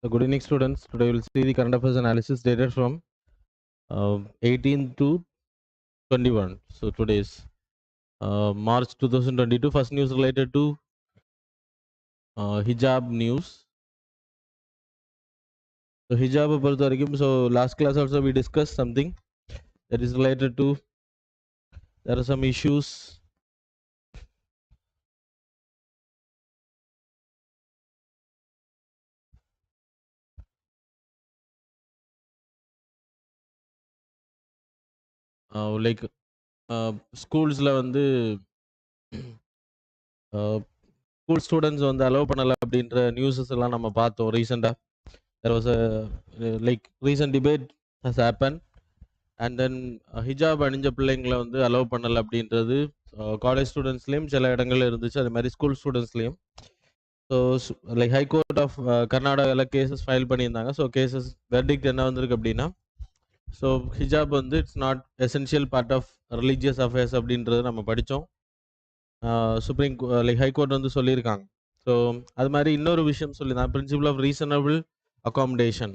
Good evening, students. Today we'll see the current affairs analysis dated from 18 to 21. So today is March 2022. First news related to hijab news. So hijab, so last class also we discussed something that is related to, there are some issues. Like schools la வந்து school students வந்து allow பண்ணல அப்படின்ற newses எல்லாம் நம்ம பார்த்தோம் ரீசெண்டா. There was a like recent debate has happened, and then hijab அணிஞ்ச பிள்ளைங்களை வந்து அலோவ் பண்ணல அப்படின்றது காலேஜ் ஸ்டூடெண்ட்ஸ்லேயும் சில இடங்கள்ல இருந்துச்சு, அது மாதிரி ஸ்கூல் ஸ்டூடெண்ட்ஸ்லேயும். ஸோ லைக் ஹைகோர்ட் ஆஃப் கர்நாடகாவில் கேசஸ் ஃபைல் பண்ணியிருந்தாங்க. ஸோ கேசஸ் வெர்டிக்ட் என்ன வந்திருக்கு அப்படின்னா, ஸோ ஹிஜாப் வந்து it's not essential part of religious affairs அப்படின்றது நம்ம படித்தோம். சுப்ரீம் லைக் ஹைகோர்ட் வந்து சொல்லியிருக்காங்க. ஸோ அது மாதிரி இன்னொரு விஷயம் சொல்லியிருந்தாங்க, principle of reasonable accommodation.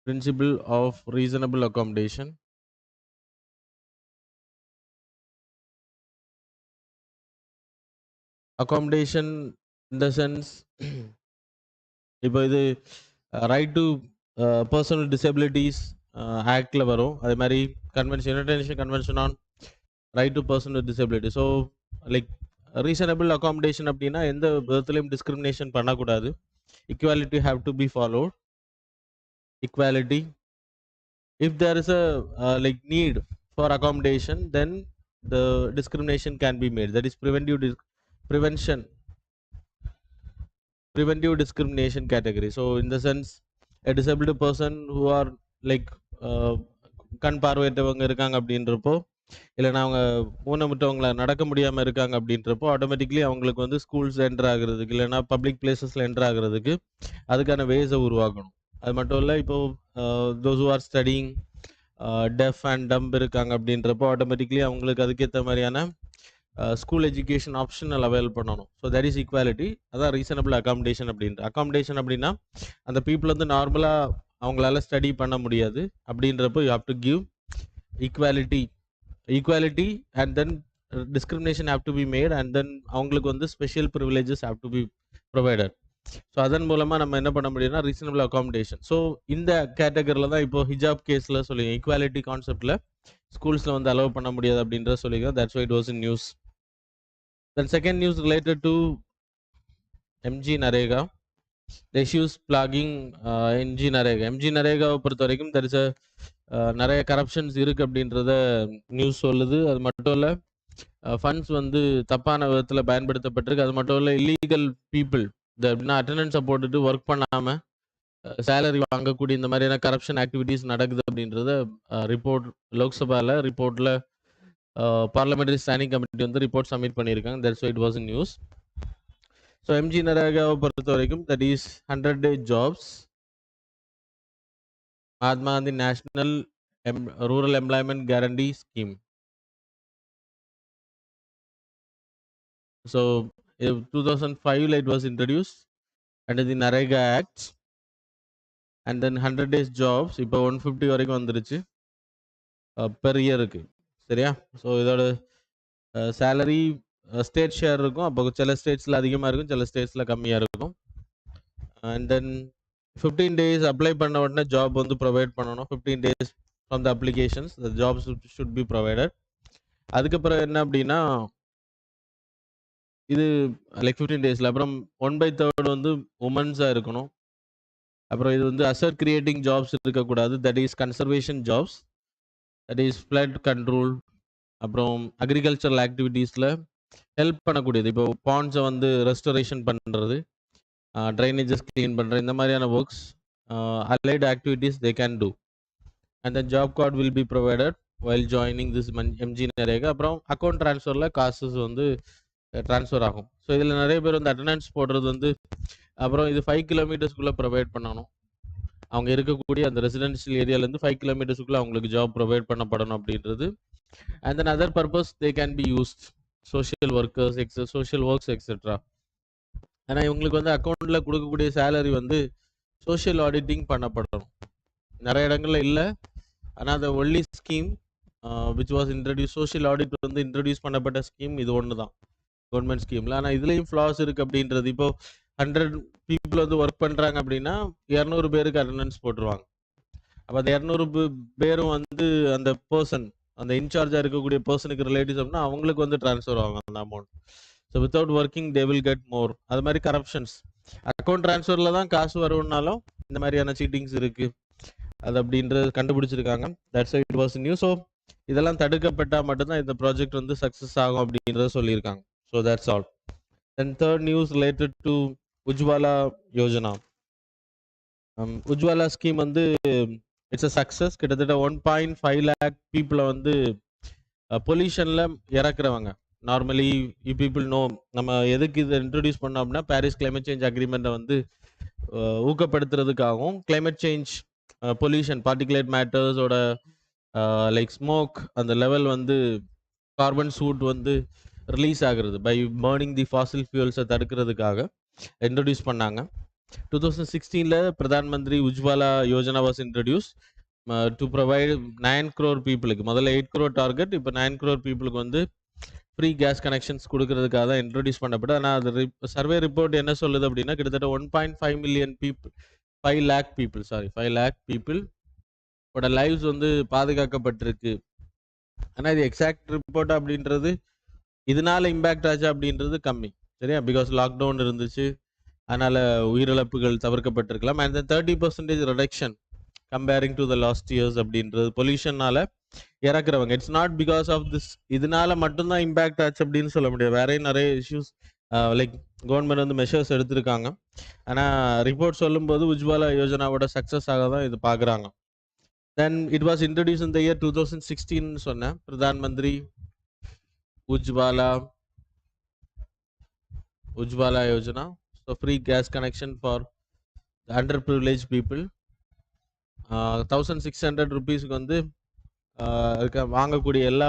Principle of reasonable accommodation. Accommodation in the sense, இப்போ இது right to person with disabilities ஆக்டில் வரும். அதே மாதிரி United Nation convention on right to person with disability. So like reasonable accommodation அப்படின்னா எந்த விதத்துலையும் டிஸ்கிரிமினேஷன் பண்ணக்கூடாது. equality have to be followed. Equality, if there is a like need for accommodation, then the discrimination can be made. That is preventive discrimination category. So in the sense, a disabled person who are like கண் பார்வையற்றவங்க இருக்காங்க அப்படின்றப்போ, இல்லைனா அவங்க ஊனமுற்றவங்கள நடக்க முடியாமல் இருக்காங்க அப்படின்றப்போ, automatically அவங்களுக்கு வந்து ஸ்கூல்ஸ் என்டர் ஆகுறதுக்கு, இல்லைனா பப்ளிக் பிளேசஸில் என்டர் ஆகுறதுக்கு அதுக்கான வேஸை உருவாக்கணும். அது மட்டும் இல்லை, இப்போது those who are studying deaf and dumb இருக்காங்க அப்படின்றப்போ, ஆட்டோமேட்டிக்லி அவங்களுக்கு அதுக்கேற்ற மாதிரியான ஸ்கூல் எஜுகேஷன் ஆப்ஷனல் அவைல் பண்ணணும். So that is equality. அதான் ரீசனபிள் அகாமடேஷன் அப்படின்ற. அகாமடேஷன் அப்படின்னா அந்த பீப்புள் வந்து நார்மலாக அவங்களால ஸ்டடி பண்ண முடியாது அப்படின்றப்போ you have to give equality and then discrimination have to be made, and then அவங்களுக்கு வந்து special privileges have to be provided. So அதன் மூலமாக நம்ம என்ன பண்ண முடியும்னா ரீசனபிள் அகாமடேஷன். ஸோ இந்த கேட்டகரியில் தான் இப்போ ஹிஜாப் கேஸில் சொல்லிங்க ஈக்குவாலிட்டி கான்செப்டில் ஸ்கூல்ஸில் வந்து அலோவ் பண்ண முடியாது அப்படின்ற சொல்லிங்க. That's why it was in news. Then second news related to MG Narega. The issues plaguing MG Narega. MG Narega பொறுத்த வரைக்கும் there is a நிறைய கரப்ஷன்ஸ் இருக்குது அப்படின்றத நியூஸ் சொல்லுது. அது மட்டும் இல்லை, ஃபண்ட்ஸ் வந்து தப்பான விதத்தில் பயன்படுத்தப்பட்டிருக்கு. அது மட்டும் இல்லை, இல்லீகல் பீப்புள் அப்படின்னா அட்டண்டன்ஸை போட்டுட்டு ஒர்க் பண்ணாமல் சேலரி வாங்கக்கூடிய இந்த மாதிரியான கரப்ஷன் ஆக்டிவிட்டீஸ் நடக்குது அப்படின்றத ரிப்போர்ட் லோக்சபாவில் ரிப்போர்ட்டில் பார்லிமெண்டரி ஸ்டாண்டிங் கமிட்டி வந்து ரிப்போர்ட் சப்மிட் பண்ணியிருக்காங்க. That's why it was in news. So MG நரேகாவை பொறுத்த வரைக்கும் that is 100-day jobs, Mahatma Gandhi National Rural Employment Guarantee Scheme. So 2005 it was introduced under the Narega Act, and then 100 days jobs இப்போ 150 வரைக்கும் வந்துருச்சு per இயருக்கு. சரியா? So இதோட salary state share இருக்கும். அப்போ சில ஸ்டேட்ஸில் அதிகமாக இருக்கும், சில ஸ்டேட்ஸில் கம்மியாக இருக்கும். அண்ட் தென் 15 days அப்ளை பண்ண உடனே ஜாப் வந்து ப்ரொவைட் பண்ணணும். 15 days from the applications the jobs should be provided. அதுக்கப்புறம் என்ன அப்படின்னா, இது லைக் 15 days அப்புறம் 1/3 வந்து உமன்ஸாக இருக்கணும். அப்புறம் இது வந்து அசட் கிரியேட்டிங் ஜாப்ஸ் இருக்கக்கூடாது. That is conservation jobs, that is flood control, அப்புறம் அக்ரிகல்ச்சரல் ஆக்டிவிட்டீஸில் ஹெல்ப் பண்ணக்கூடியது. இப்போ பாண்ட்ஸை வந்து ரெஸ்டரேஷன் பண்ணுறது, ட்ரைனேஜஸ் க்ளீன் பண்ணுறது, இந்த மாதிரியான works allied activities they can do. And then job card will be provided while joining this MG NREGA. அப்புறம் அக்கௌண்ட் ட்ரான்ஸ்ஃபரில் காசஸ் வந்து ட்ரான்ஸ்ஃபர் ஆகும். ஸோ இதில் நிறைய பேர் வந்து அட்டண்டன்ஸ் போடுறது வந்து, அப்புறம் இது 5 kilometersக்குள்ளே ப்ரொவைட் பண்ணணும். அவங்க இருக்கக்கூடிய அந்த ரெசிடென்ஷியல் ஏரியாலேருந்து 5 kilometersக்குள்ளே அவங்களுக்கு ஜாப் ப்ரொவைட் பண்ணப்படணும் அப்படின்றது. And then other purpose they can be used, social workers, social works, etc. ஆனா இவங்களுக்கு வந்து அக்கவுண்ட்ல கொடுக்கக்கூடிய சேலரி வந்து சோஷியல் ஆடிட்டிங் பண்ணப்படணும். நிறைய இடங்கள்ல இல்ல. ஆனா the only scheme which was introduced, social audit வந்து இன்ட்ரடியூஸ் பண்ணப்பட்ட ஸ்கீம் இது ஒன்று தான் கவர்மெண்ட் ஸ்கீம்ல. ஆனா இதுலயும் ஃப்ளாஸ் இருக்கு அப்படின்றது. இப்போ 100 people வந்து ஒர்க் பண்றாங்க அப்படின்னா 200 பேருக்கு அட்டெண்டன்ஸ் போட்டுருவாங்க. அப்போ அந்த 200 பேரும் வந்து அந்த பர்சன், அந்த இன்சார்ஜா இருக்கக்கூடிய பர்சனுக்கு ரிலேட்டிவ்ஸ் அப்படின்னா அவங்களுக்கு வந்து ட்ரான்ஸ்ஃபர் ஆகும் அந்த amount. So without working they will get more. அது மாதிரி கரப்ஷன்ஸ், அக்கௌண்ட் ட்ரான்ஸ்ஃபர்ல தான் காசு வரும்னாலும் இந்த மாதிரியான சீட்டிங்ஸ் இருக்கு அது அப்படின்றது கண்டுபிடிச்சிருக்காங்க. That's it was new. So இதெல்லாம் தடுக்கப்பட்டால் மட்டும்தான் இந்த ப்ராஜெக்ட் வந்து சக்ஸஸ் ஆகும் அப்படின்றத சொல்லியிருக்காங்க. So that's all. Then third news related to Ujjwala Yojana. Ujjwala scheme வந்து இட்ஸ் அ சக்ஸஸ். கிட்டத்தட்ட 1.5 lakh பீப்புளை வந்து பொல்யூஷனில் இறக்குறவங்க. நார்மலி யூ பீப்புள் நோ நம்ம எதுக்கு இதை இன்ட்ரடியூஸ் பண்ணோம் அப்படின்னா பாரிஸ் கிளைமேட் சேஞ்ச் அக்ரிமெண்ட்டை வந்து ஊக்கப்படுத்துறதுக்காகவும் கிளைமேட் சேஞ்ச் பொல்யூஷன் பார்ட்டிகுலேட் மேட்டர்ஸோட லைக் ஸ்மோக் அந்த லெவல் வந்து கார்பன் சூட் வந்து ரிலீஸ் ஆகுறது பை பர்னிங் தி ஃபாசில் ஃபியூல்ஸை தடுக்கிறதுக்காக இன்ட்ரடியூஸ் பண்ணாங்க. 2016 Pradhan Mantri Ujjwala Yojana was introduce to provide 9 crore பீப்புளுக்கு. முதல்ல 8 crore டார்கெட், இப்போ 9 crore பீப்புளுக்கு வந்து ஃப்ரீ கேஸ் கனெக்ஷன்ஸ் கொடுக்கறதுக்காக தான் இன்ட்ரடியூஸ் பண்ணப்பட்டு. ஆனால் அது சர்வே ரிப்போர்ட் என்ன சொல்லுது அப்படின்னா கிட்டத்தட்ட 1.5 million people 5 lakh people, sorry 5 lakh people ஓட லைவ்ஸ் வந்து பாதுகாக்கப்பட்டிருக்கு. ஆனால் இது எக்ஸாக்ட் ரிப்போர்ட் அப்படின்றது இதனால இம்பேக்ட் ஆச்சு அப்படின்றது கம்மி, சரியா? பிகாஸ் லாக்டவுன் இருந்துச்சு, அதனால உயிரிழப்புகள் தவிர்க்கப்பட்டிருக்கலாம். And then 30% reduction comparing to the last years அப்படின்றது பொல்யூஷனால இறக்குறவங்க. It's not because of this, இதனால மட்டும்தான் இம்பேக்ட் ஆச்சு அப்படின்னு சொல்ல முடியாது. வேற நிறைய இஷ்யூஸ் லைக் கவர்மெண்ட் வந்து மெஷர்ஸ் எடுத்திருக்காங்க. ஆனால் ரிப்போர்ட் சொல்லும்போது உஜ்வாலா யோஜனாவோட சக்ஸஸ் ஆக தான் இது பார்க்குறாங்க. Then it was introduce in the year 2016 சொன்னேன். Pradhan Mantri Ujjwala Yojana. So free gas connection for under privilege people. 1600 rupeesக்கு வந்து வாங்கக்கூடிய எல்லா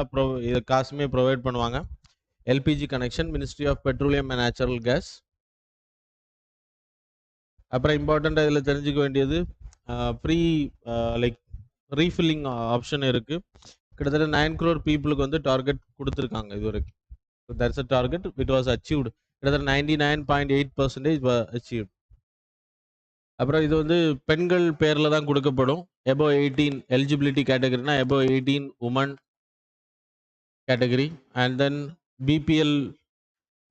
காசுமே ப்ரொவைட் பண்ணுவாங்க. LPG connection, ministry of petroleum and natural gas. அப்புறம் இம்பார்ட்டண்ட்டாக இதில் தெரிஞ்சுக்க வேண்டியது ஃப்ரீ லைக் ரீஃபில்லிங் ஆப்ஷன் இருக்குது. கிட்டத்தட்ட 9 crore பீப்புளுக்கு வந்து டார்கெட் கொடுத்துருக்காங்க இது வரைக்கும். That's a target it was achieved. கிட்டத்தட்ட 99.8% அச்சீவ்ட். அப்புறம் இது வந்து பெண்கள் பேரில் தான் கொடுக்கப்படும். above 18 எலிஜிபிலிட்டி கேட்டகரினா above 18 women category. And then BPL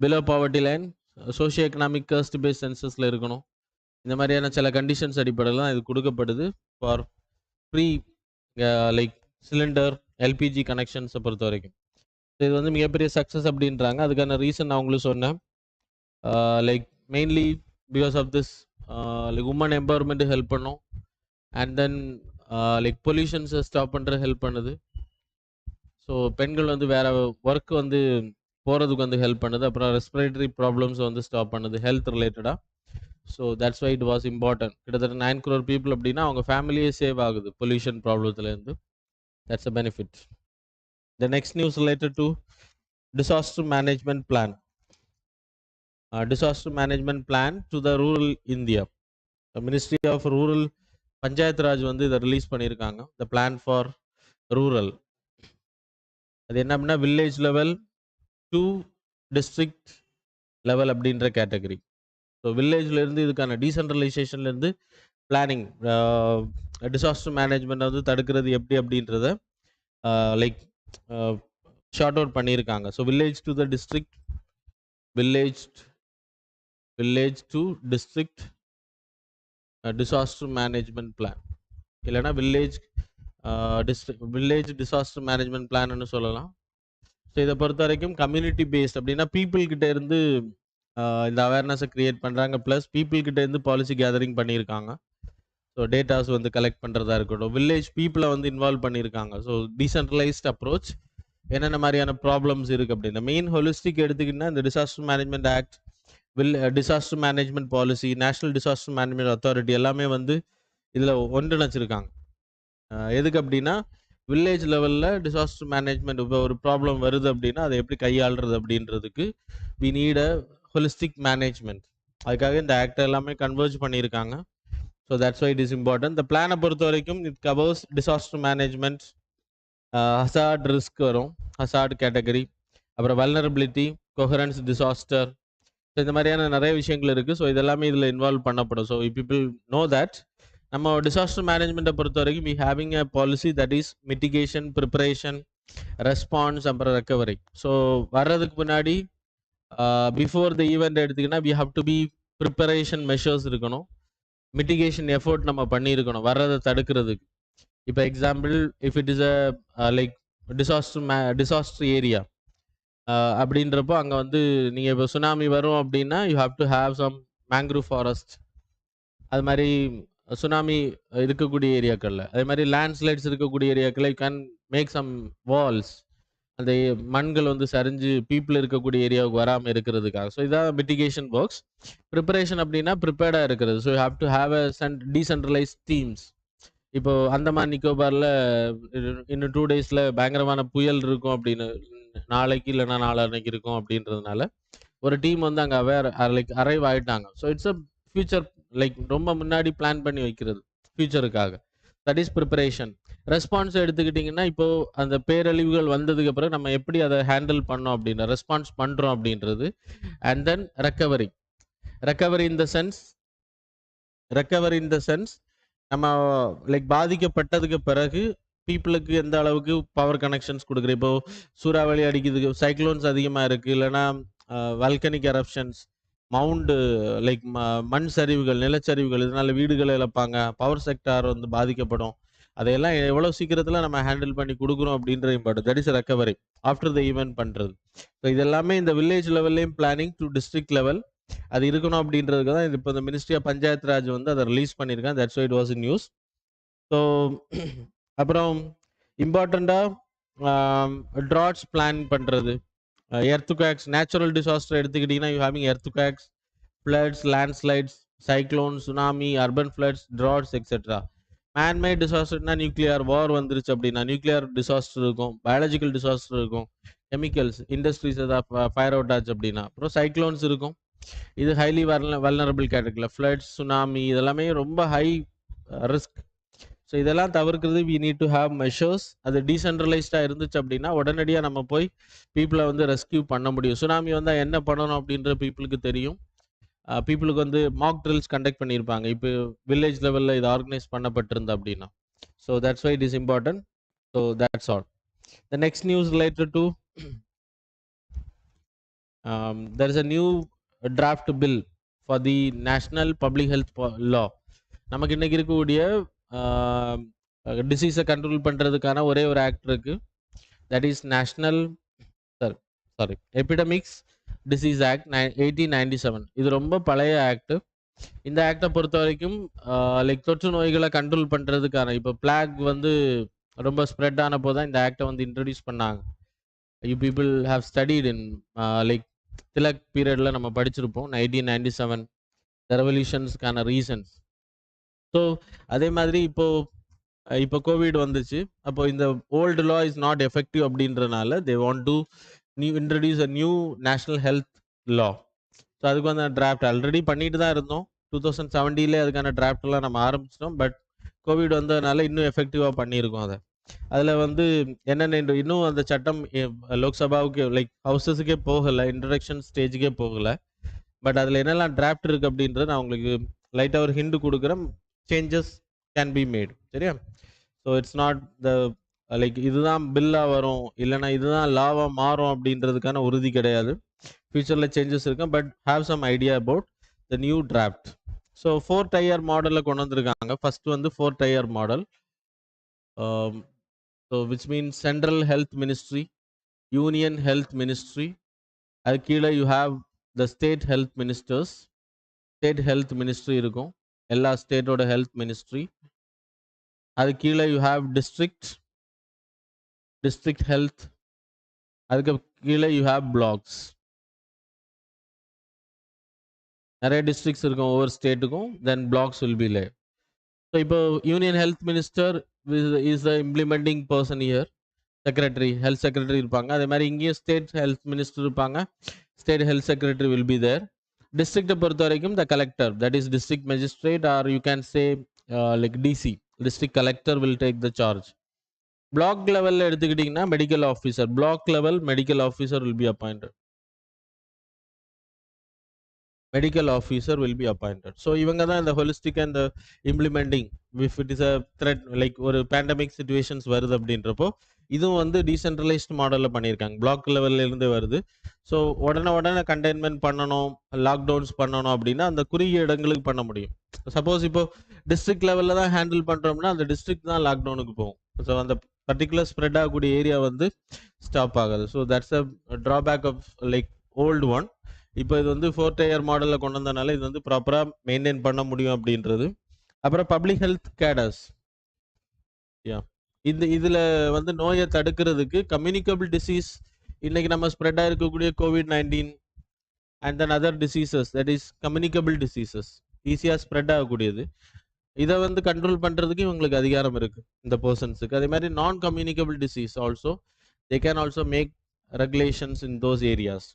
below poverty line, socio economic caste base சென்சஸில் இருக்கணும். இந்த மாதிரியான சில கண்டிஷன்ஸ் அடிப்படையில் தான் இது கொடுக்கப்படுது for free like cylinder LPG கனெக்ஷன்ஸை பொறுத்த வரைக்கும். இது வந்து மிகப்பெரிய சக்ஸஸ் அப்படின்றாங்க. அதுக்கான ரீசன் நான் உங்களுக்கு சொன்னேன். Like mainly because of this like women empowerment help பண்ணும். அண்ட் தென் லைக் பொல்யூஷன்ஸை ஸ்டாப் பண்ணுற ஹெல்ப் பண்ணுது. ஸோ பெண்கள் வந்து வேறு ஒர்க் வந்து போகிறதுக்கு வந்து ஹெல்ப் பண்ணுது. அப்புறம் ரெஸ்பிரேட்டரி ப்ராப்ளம்ஸ் வந்து ஸ்டாப் பண்ணுது ஹெல்த் ரிலேட்டடாக. So that's why it was important. கிட்டத்தட்ட 9 crore பீப்புள் அப்படின்னா அவங்க ஃபேமிலியே சேவ் ஆகுது பொல்யூஷன் ப்ராப்ளத்துலேருந்து. That's a benefit. The next news related to disaster management plan. Disaster management plan to the rural India. Ministry of Rural Panchayat Raj வந்து இதை release பண்ணியிருக்காங்க. The plan for rural. அது என்ன அப்படின்னா village level to district level அப்படின்ற category. So வில்லேஜ்லேருந்து இதுக்கான டீசென்ட்ரலைசேஷன்லேருந்து planning disaster management வந்து தடுக்கிறது எப்படி அப்படின்றத லைக் ஷார்ட் அவுட் பண்ணியிருக்காங்க. So village to the district, village to district disaster management plan, இல்லைனா வில்லேஜ் டிசாஸ்டர் மேனேஜ்மெண்ட் பிளான்னு சொல்லலாம். ஸோ இதை பொறுத்த வரைக்கும் கம்யூனிட்டி பேஸ்ட் அப்படின்னா பீப்புள்கிட்ட இருந்து இந்த அவேர்னஸை க்ரியேட் பண்ணுறாங்க. ப்ளஸ் பீப்புள்கிட்ட இருந்து பாலிசி கேதரிங் பண்ணியிருக்காங்க. ஸோ டேட்டாஸ் வந்து கலெக்ட் பண்ணுறதா இருக்கட்டும், வில்லேஜ் பீப்புளை வந்து இன்வால்வ் பண்ணியிருக்காங்க. So decentralised approach. என்னென்ன மாதிரியான ப்ராப்ளம்ஸ் இருக்குது அப்படின்னா மெயின் ஹோலிஸ்டிக் எடுத்துக்கிட்டிங்கன்னா இந்த disaster management act, disaster management policy, national disaster management authority எல்லாமே வந்து இதில் ஒன்றிணைச்சிருக்காங்க. எதுக்கு அப்படின்னா வில்லேஜ் லெவலில் டிசாஸ்டர் மேனேஜ்மெண்ட் இப்போ ஒரு ப்ராப்ளம் வருது அப்படின்னா அதை எப்படி கையாளுறது அப்படின்றதுக்கு we need a holistic management. அதுக்காக இந்த ஆக்ட் எல்லாமே கன்வர்ஜ் பண்ணியிருக்காங்க. So that's why it is important. இந்த பிளானை பொறுத்த வரைக்கும் it covers disaster management, hazard risk வரும், ஹசார்ட் கேட்டகரி, அப்புறம் வல்னரபிலிட்டி, கொஹரன்ஸ் டிசாஸ்டர். ஸோ இந்த மாதிரியான நிறைய விஷயங்கள் இருக்குது. ஸோ இதெல்லாமே இதில் இன்வால்வ் பண்ணப்படும். ஸோ பீப்புள் நோ தட் நம்ம டிசாஸ்டர் மேனேஜ்மெண்ட்டை பொறுத்த வரைக்கும் we having a policy that is mitigation, preparation, response, அப்புறம் ரெக்கவரி. ஸோ வர்றதுக்கு முன்னாடி பிஃபோர் த ஈவெண்ட் எடுத்திங்கன்னா we have to be preparation measures இருக்கணும், மிட்டிகேஷன் எஃபோர்ட் நம்ம பண்ணியிருக்கணும் வர்றதை தடுக்கிறதுக்கு. இப்போ example, if it is a like disaster area அப்படின்றப்போ அங்கே வந்து நீங்கள் இப்போ சுனாமி வரும் அப்படின்னா you have to have some mangrove forest, அது மாதிரி சுனாமி இருக்கக்கூடிய ஏரியாக்களில், அதே மாதிரி லேண்ட்ஸ்லைட்ஸ் இருக்கக்கூடிய ஏரியாக்களில் you can make some walls, அந்த மண்கள் வந்து சரிஞ்சு பீப்புள் இருக்கக்கூடிய ஏரியாவுக்கு வராமல் இருக்கிறதுக்காக. ஸோ இதான் மிட்டிகேஷன் ஒர்க்ஸ். ப்ரிப்பரேஷன் அப்படின்னா ப்ரிப்பேர்டாக இருக்கிறது. So you have to have a decentralise teams. இப்போ அந்தமான் நிக்கோபாரில் இன்னும் 2 டேஸில் பயங்கரமான புயல் இருக்கும் அப்படின்னு, நாளைக்கு இல்லைன்னா நாளான்னைக்கு இருக்கும் அப்படின்றதுனால ஒரு டீம் வந்து அங்கே அரைவ் ஆகிட்டாங்க. ஸோ இட்ஸ் அ ஃபியூச்சர், ரொம்ப முன்னாடி பிளான் பண்ணி வைக்கிறது ஃபியூச்சருக்காக. That is preparation. ரெஸ்பான்ஸ் எடுத்துக்கிட்டிங்கன்னா இப்போ அந்த பேரழிவுகள் வந்ததுக்கு அப்புறம் நம்ம எப்படி அதை ஹேண்டில் பண்ணோம் அப்படின்ற ரெஸ்பான்ஸ் பண்ணுறோம் அப்படின்றது. And then recovery. Recovery in the sense நம்ம பாதிக்கப்பட்டதுக்கு பிறகு பீப்புளுக்கு எந்த அளவுக்கு பவர் கனெக்ஷன்ஸ் கொடுக்குறோம். இப்போ சூறாவளி அடிக்குது, சைக்ளோன்ஸ் அதிகமாக இருக்குது, இல்லைன்னா வல்கனிக் எரப்ஷன்ஸ், மவுண்டு மண் சரிவுகள், நிலச்சரிவுகள், இதனால் வீடுகளை இழப்பாங்க, பவர் செக்டார் வந்து பாதிக்கப்படும். அதையெல்லாம் எவ்வளோ சீக்கிரத்தில் நம்ம ஹேண்டில் பண்ணி கொடுக்குறோம் அப்படின்ற important. That is recovery after the event பண்ணுறது. ஸோ இதெல்லாமே இந்த வில்லேஜ் லெவல்லையும் பிளானிங் டு டிஸ்ட்ரிக்ட் லெவல் அது இருக்கணும் அப்படின்றதுக்கு தான் இப்போ இந்த மினிஸ்ட்ரி ஆஃப் பஞ்சாயத் ராஜ் வந்து அதை ரிலீஸ் பண்ணியிருக்காங்க. That's why it was in news. So அப்புறம் இம்பார்ட்டண்ட்டாக ட்ராட்ஸ் பிளான் பண்ணுறது, எர்த்குவேக்ஸ், நேச்சுரல் டிசாஸ்டர் எடுத்துக்கிட்டிங்கன்னா you having earthquakes, floods, landslides, cyclone, tsunami, urban floods, droughts etcetera. Manmade டிசாஸ்டர்னா நியூக்ளியர் வார் வந்துருச்சு அப்படின்னா நியூக்ளியர் டிசாஸ்டர் இருக்கும், பயாலஜிக்கல் டிசாஸ்டர் இருக்கும், கெமிக்கல்ஸ் இண்டஸ்ட்ரீஸ் ஏதாவது ஃபயர் அவுட் ஆச்சு அப்படின்னா. அப்புறம் சைக்ளோன்ஸ் இருக்கும், இது ஹைலி வல்னரபிள் கேட்டகரியில். ஃப்ளட்ஸ், சுனாமி இதெல்லாமே ரொம்ப ஹை ரிஸ்க். ஸோ இதெல்லாம் தவிர்க்கிறது we need to have measures. அது டீசென்ட்ரலைஸ்டாக இருந்துச்சு அப்படின்னா உடனடியாக நம்ம போய் பீப்புளை வந்து ரெஸ்கியூ பண்ண முடியும். சுனாமி வந்தால் என்ன பண்ணணும் அப்படின்ற பீப்புளுக்கு தெரியும். பீப்புளுக்கு வந்து மாக் ட்ரில்ஸ் கண்டக்ட் பண்ணியிருப்பாங்க இப்போ வில்லேஜ் லெவலில் இது ஆர்கனைஸ் பண்ணப்பட்டிருந்தா அப்படின்னா. So that's why it is important. So that's all. The next news related to there is a new draft bill for the national public health law. நமக்கு இன்னைக்கு இருக்கக்கூடிய டிசீஸை control பண்ணுறதுக்கான ஒரே ஒரு ஆக்ட் இருக்குது. That is national epidemics disease act 1897. இது ரொம்ப பழைய ஆக்ட். இந்த ஆக்டை பொறுத்த வரைக்கும் தொற்று நோய்களை கண்ட்ரோல் பண்ணுறதுக்கான, இப்போ பிளாக் வந்து ரொம்ப ஸ்ப்ரெட் ஆனப்போ தான் இந்த ஆக்டை வந்து இன்ட்ரடியூஸ் பண்ணாங்க. You people have studied in Tilak பீரியடில் நம்ம படிச்சிருப்போம் 1997 ரெவல்யூஷன்ஸ்க்கான ரீசன்ஸ். ஸோ அதே மாதிரி இப்போ கோவிட் வந்துச்சு, அப்போ இந்த old law is not effective அப்படின்றனால they want to introduce a new national health law. So அதுக்கு வந்து டிராஃப்ட் ஆல்ரெடி பண்ணிட்டு தான் இருந்தோம். 2017 அதுக்கான டிராஃப்ட்லாம் நம்ம ஆரம்பிச்சிட்டோம். பட் கோவிட் வந்ததுனால இன்னும் எஃபெக்டிவாக பண்ணியிருக்கோம். அதில் வந்து என்னென்ன இன்னும் அந்த சட்டம் லோக்சபாவுக்கு ஹவுசஸுக்கே போகலை, இன்ட்ரடக்ஷன் ஸ்டேஜுக்கே போகலை. பட் அதில் என்னெல்லாம் டிராஃப்ட் இருக்குது அப்படின்றது நான் உங்களுக்கு லைட்டாக ஒரு ஹிண்ட் கொடுக்குறேன். Changes can be made. சரியா? ஸோ இட்ஸ் நாட் த இதுதான் பில்லாக வரும், இல்லைனா இதுதான் லாவாக மாறும் அப்படின்றதுக்கான உறுதி கிடையாது. ஃபியூச்சரில் சேஞ்சஸ் இருக்கும். But have some idea about the new draft. So 4 tier மாடலில் கொண்டு வந்திருக்காங்க. ஃபஸ்ட்டு வந்து 4 tier model. So which means central health ministry, union health ministry, அது கீழே you have the state health ministers, state health ministry இருக்கும், எல்லா ஸ்டேட்டோட health ministry. அது கீழே யூ ஹாவ் டிஸ்ட்ரிக்ட் ஹெல்த், அதுக்கு கீழே யூ ஹாவ் பிளாக்ஸ். நிறைய டிஸ்ட்ரிக்ட்ஸ் இருக்கும் ஒவ்வொரு ஸ்டேட்டுக்கும். Then blocks will be lay. So இப்போ union health minister is the implementing person year. Secretary, health secretary இருப்பாங்க. அதே மாதிரி இங்கேயும் ஸ்டேட் ஹெல்த் மினிஸ்டர் இருப்பாங்க, state health secretary will be there. டிஸ்ட்ரிக்ட்டை பொறுத்த வரைக்கும் the collector, that is district magistrate, or you can say like DC, district collector will take the charge. Block லெவலில் எடுத்துக்கிட்டிங்கன்னா medical officer, block level medical officer will be appointed. Medical officer will be appointed. So இவங்க தான் இந்த holistic and implementing if it is a threat, like ஒரு pandemic situations வருது அப்படின்றப்போ இதுவும் வந்து டீசென்ட்ரலைஸ்ட் மாடலில் பண்ணியிருக்காங்க, பிளாக் லெவல்ல இருந்து வருது. ஸோ உடனே கண்டெய்ன்மெண்ட் பண்ணணும், லாக்டவுன்ஸ் பண்ணணும் அப்படின்னா அந்த குறுகிய இடங்களுக்கு பண்ண முடியும். சப்போஸ் இப்போ டிஸ்ட்ரிக்ட் லெவலில் தான் ஹேண்டில் பண்ணுறோம்னா அந்த டிஸ்ட்ரிக்ட் தான் லாக்டவுனுக்கு போகும். ஸோ அந்த பர்டிகுலர் ஸ்ப்ரெட் ஆகக்கூடிய ஏரியா வந்து ஸ்டாப் ஆகாது. So that's a drawback of like old one. இப்போ இது வந்து 4 டயர் மாடலில் கொண்டு வந்தனால இது வந்து ப்ராப்பராக மெயின்டைன் பண்ண முடியும் அப்படின்றது. அப்புறம் பப்ளிக் ஹெல்த் கேடர்ஸ், யா இதில் வந்து நோயை தடுக்கிறதுக்கு கம்யூனிகபிள் டிசீஸ், இன்னைக்கு நம்ம ஸ்ப்ரெட் ஆகிருக்கக்கூடிய COVID-19 and then other diseases, that is communicable diseases, ஈஸியாக ஸ்ப்ரெட் ஆகக்கூடியது. இதை வந்து கண்ட்ரோல் பண்ணுறதுக்கு இவங்களுக்கு அதிகாரம் இருக்குது இந்த பர்சன்ஸுக்கு. அதே மாதிரி non communicable disease also they can also make regulations in those areas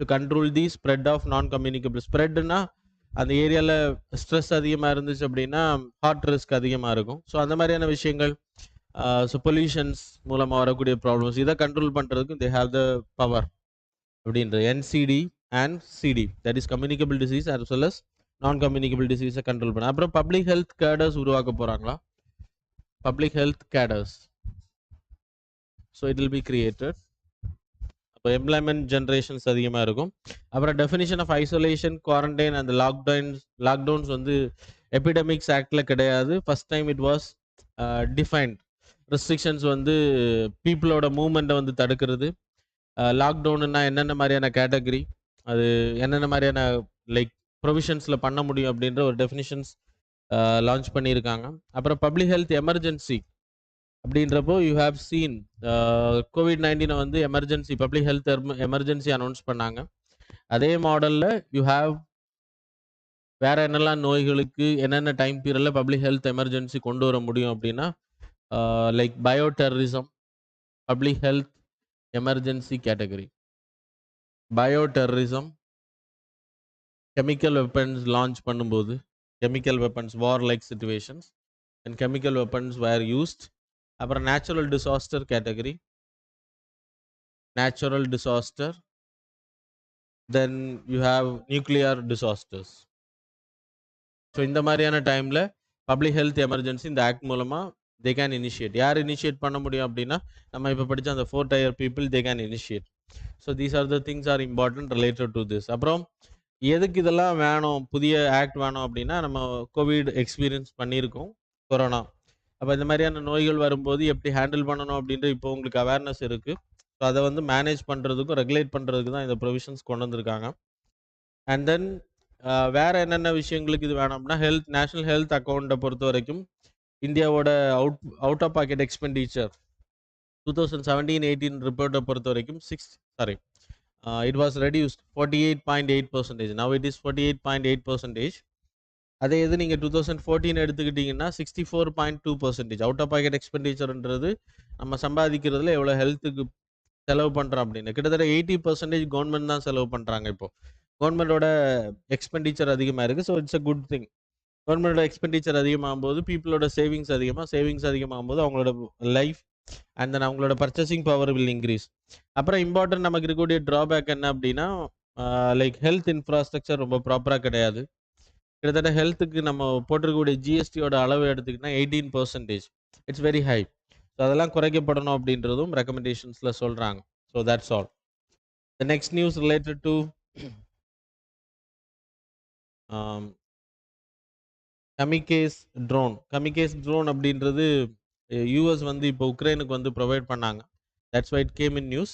to control the spread of non communicable. ஸ்ப்ரெட்னா அந்த ஏரியாவில் ஸ்ட்ரெஸ் அதிகமாக இருந்துச்சு அப்படின்னா ஹார்ட் ரிஸ்க் அதிகமாக இருக்கும். ஸோ அந்த மாதிரியான விஷயங்கள், ஸோ பொல்யூஷன்ஸ் மூலமாக வரக்கூடிய ப்ராப்ளம்ஸ், இதை கண்ட்ரோல் பண்ணுறதுக்கு தே ஹாவ் த பவர் அப்படின்றது. NCD and CD, that is communicable disease as well as non communicable டிசீஸை கண்ட்ரோல் பண்ண. அப்புறம் பப்ளிக் ஹெல்த் கேடர்ஸ் உருவாக்க போகிறாங்களா, public health cadres. So it will be created. அப்போ எம்ப்ளாய்மெண்ட் ஜென்ரேஷன்ஸ் அதிகமாக இருக்கும். அப்புறம் definition of isolation, quarantine and lockdowns வந்து எபிடமிக்ஸ் ஆக்டில் கிடையாது. First time it was defined. Restrictions வந்து பீப்புளோட மூவ்மெண்ட்டை வந்து தடுக்கிறது. லாக்டவுன்னா என்னென்ன மாதிரியான கேட்டகரி, அது என்னென்ன மாதிரியான லைக் ப்ரொவிஷன்ஸில் பண்ண முடியும் அப்படின்ற ஒரு டெஃபினிஷன்ஸ் லான்ச் பண்ணியிருக்காங்க. அப்புறம் பப்ளிக் ஹெல்த் எமர்ஜென்சி அப்படின்றப்போ யூ ஹேவ் சீன் COVID-19 வந்து emergency, public health emergency announce பண்ணாங்க. அதே மாடலில் யூ ஹேவ் வேற என்னெல்லாம் நோய்களுக்கு என்னென்ன டைம் பீரியடில் பப்ளிக் ஹெல்த் எமர்ஜென்சி கொண்டு வர முடியும் அப்படின்னா like bio terrorism, public health emergency category, bio terrorism, chemical weapons launch பண்ணும்போது, chemical weapons war like situations and chemical weapons were used. அப்புறம் natural disaster category, natural disaster, then you have nuclear disasters. So இந்த மாதிரியான டைமில் public health emergency இந்த act மூலமாக they can initiate. யார் initiate பண்ண முடியும் அப்படின்னா நம்ம இப்போ படித்த அந்த 4 tier people they can initiate. So these are the things are important related to this. அப்புறம் எதுக்கு இதெல்லாம் வேணும், புதிய ஆக்ட் வேணும் அப்படின்னா நம்ம கோவிட் எக்ஸ்பீரியன்ஸ் பண்ணியிருக்கோம், கொரோனா. அப்போ இந்த மாதிரியான நோய்கள் வரும்போது எப்படி ஹேண்டில் பண்ணணும் அப்படின்ட்டு இப்போ உங்களுக்கு அவேர்னஸ் இருக்குது. ஸோ அதை வந்து மேனேஜ் பண்ணுறதுக்கும் ரெகுலேட் பண்ணுறதுக்கு தான் இந்த ப்ரொவிஷன்ஸ் கொண்டு வந்திருக்காங்க. அண்ட் தென் வேறு என்னென்ன விஷயங்களுக்கு இது வேணும்னா நேஷ்னல் ஹெல்த் அக்கௌண்ட்டை பொறுத்த வரைக்கும் இந்தியாவோட அவுட் ஆஃப் பாக்கெட் எக்ஸ்பெண்டிச்சர் 2017-18 ரிப்போர்ட்டை பொறுத்த வரைக்கும் it was reduced 48.8%. Now it is 48.8%. அதே இது நீங்கள் 2014 எடுத்துக்கிட்டிங்கன்னா 64.2%. அவுட் ஆஃப் பாக்கெட் எக்ஸ்பெண்டிச்சர்ன்றது நம்ம சம்பாதிக்கிறதுல எவ்வளோ ஹெல்த்துக்கு செலவு பண்ணுறோம் அப்படின்னு கிட்டத்தட்ட 80% கவர்மெண்ட் தான் செலவு பண்ணுறாங்க. இப்போது கவர்மெண்டோட எக்ஸ்பெண்டிச்சர் அதிகமாக இருக்குது. So it's a good thing. கவர்மெண்டோட எக்ஸ்பெண்டிச்சர் அதிகமாகும் போது பீப்புளோட சேவிங்ஸ் அதிகமாகும் போது அவங்களோட லைஃப் அண்ட் தென் அவங்களோட பர்ச்சேசிங் பவர் வில் இன்க்ரீஸ். அப்புறம் இம்பார்ட்டன்ட் நமக்கு இருக்கக்கூடிய ட்ராபேக் என்ன அப்படின்னா லைக் ஹெல்த் இன்ஃப்ராஸ்ட்ரக்சர் ரொம்ப ப்ராப்பராக கிடையாது. கிட்டத்தட்ட ஹெல்த்துக்கு நம்ம போட்டிருக்கக்கூடிய ஜிஎஸ்டியோட அளவு எடுத்துக்கிட்டா 18%. It's very high. ஸோ அதெல்லாம் குறைக்கப்படணும் அப்படின்றதும் ரெக்கமெண்டேஷன்ஸில் சொல்கிறாங்க. So that's all. The next news related to kamikaze drone அப்படின்றது யூஎஸ் வந்து இப்போ உக்ரைனுக்கு வந்து ப்ரொவைட் பண்ணாங்க. That's why it came in news.